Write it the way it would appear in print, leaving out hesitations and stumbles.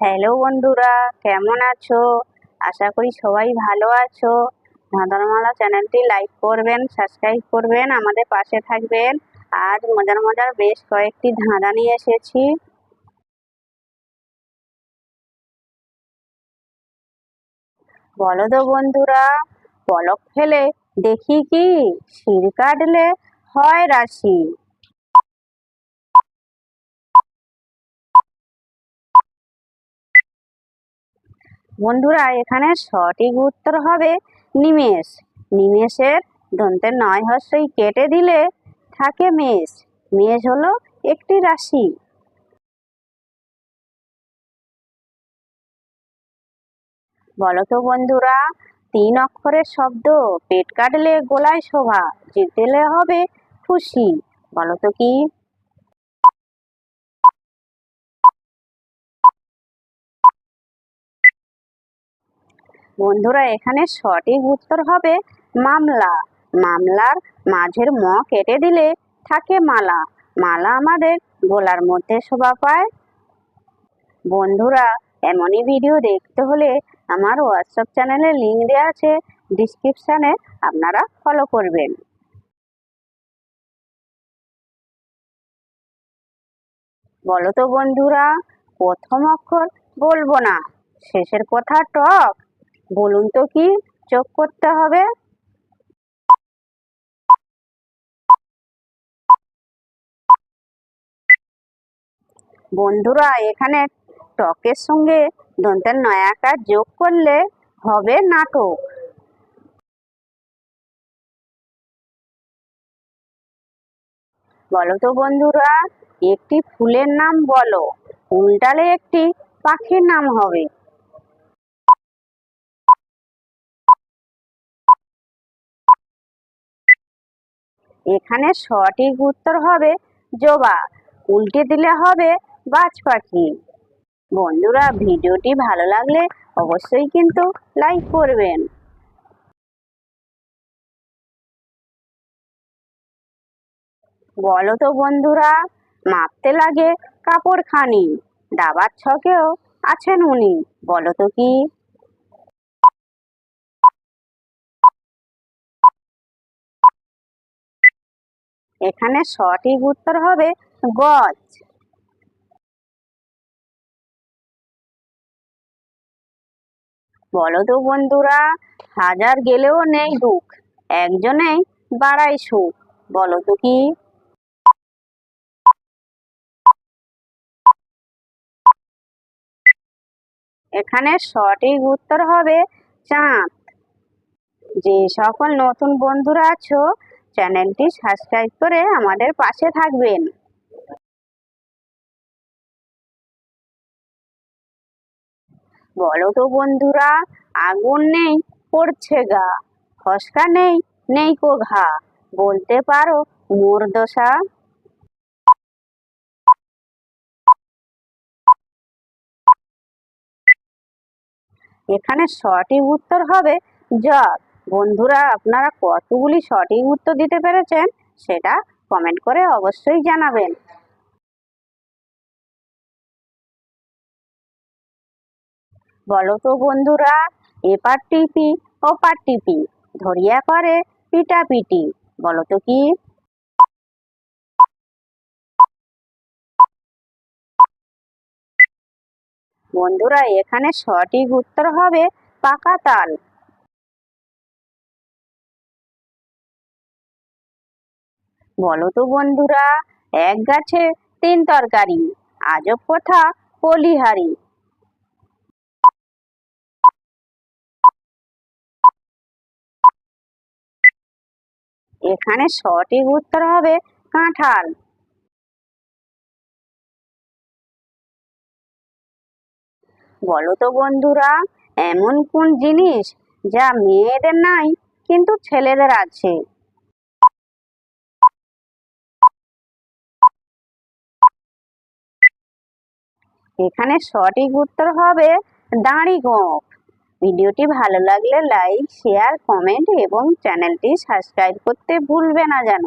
Hello বন্ধুরা, কেমন আছো? আশা করি সবাই ভালো আছো। ধাঁধারমালা চ্যানেলটি লাইক করবেন, সাবস্ক্রাইব করবেন, আমাদের পাশে থাকবেন। আজ মজার মজার বেশ কয়েকটি ধাঁধা নিয়ে এসেছি। বলো তো বন্ধুরা, পলক ফেলে দেখি কি, শির কাটলে হয় রাশি। বন্ধুরা, এখানে সঠিক উত্তর হবে নিমেষ। নিমেষের দন্তের নয় হস্যই কেটে দিলে থাকে মেষ। মেষ হলো একটি রাশি। বলো তো বন্ধুরা, 3 অক্ষরের শব্দ, পেট কাটলে গলায় শোভা, জিতলে হবে খুশি। বলো তো কি? বন্ধুরা, এখানে সঠিক উত্তর হবে মামলা। মামলার মাঝের ম কেটে দিলে থাকে মালা। মালা আমাদের গলার মধ্যে শোভা পায়। বন্ধুরা, এমনই ভিডিও দেখতে হলে আমার হোয়াটসঅ্যাপ চ্যানেলে লিংক দেওয়া আছে, ডিসক্রিপশানে আপনারা ফলো করবেন। বলো তো বন্ধুরা, প্রথম অক্ষর বলবো না, শেষের কথা টক, বলুন তো কি যোগ করতে হবে? বন্ধুরা, এখানে টকের সঙ্গে দন্তের নয়াকার যোগ করলে হবে নাটক। বলো তো বন্ধুরা, একটি ফুলের নাম বলো, উল্টালে একটি পাখির নাম হবে। এখানে সঠিক উত্তর হবে জবা, উল্টে দিলে হবে বাজ পাখি। বন্ধুরা, ভিডিওটি ভালো লাগলে অবশ্যই কিন্তু লাইক করবেন। বলো তো বন্ধুরা, মাপতে লাগে কাপড় খানি, দাবার ছকেও আছেন উনি। বলো তো কি? এখানে সঠিক উত্তর হবে গজ। বলো তো বন্ধুরা, হাজার গেলেও নেই দুঃখ, একজনেই বাড়াই সুখ। বলো তো কি? এখানে সঠিক উত্তর হবে চাঁদ। যে সকল নতুন বন্ধুরা আছো, চ্যানেলটি সাবস্ক্রাইব করে আমাদের পাশে থাকবেন। বলো তো বন্ধুরা, আগুন নেই পড়ছে গা, ফসকা নেই নেই কো ঘা, বলতে পারো মোর দশা। এখানে সঠিক উত্তর হবে জগ। বন্ধুরা, আপনারা কতগুলি সঠিক উত্তর দিতে পেরেছেন সেটা কমেন্ট করে অবশ্যই জানাবেন। বলো তো বন্ধুরা, এপার টিপি ওপার টিপি, ধরিয়া করে পিটাপিটি। বলো তো কি? বন্ধুরা, এখানে সঠিক উত্তর হবে পাকা তাল। বলো তো বন্ধুরা, এক গাছে 3 তরকারি, আজব কথা বলিহারি। এখানে সঠিক উত্তর হবে কাঁঠাল। বলো তো বন্ধুরা, এমন কোন জিনিস যা মেয়েদের নাই কিন্তু ছেলেদের আছে? এখানে সঠিক উত্তর হবে দাড়ি গোঁফ। ভিডিওটি ভালো লাগলে লাইক, শেয়ার, কমেন্ট এবং চ্যানেলটি সাবস্ক্রাইব করতে ভুলবে না যেন।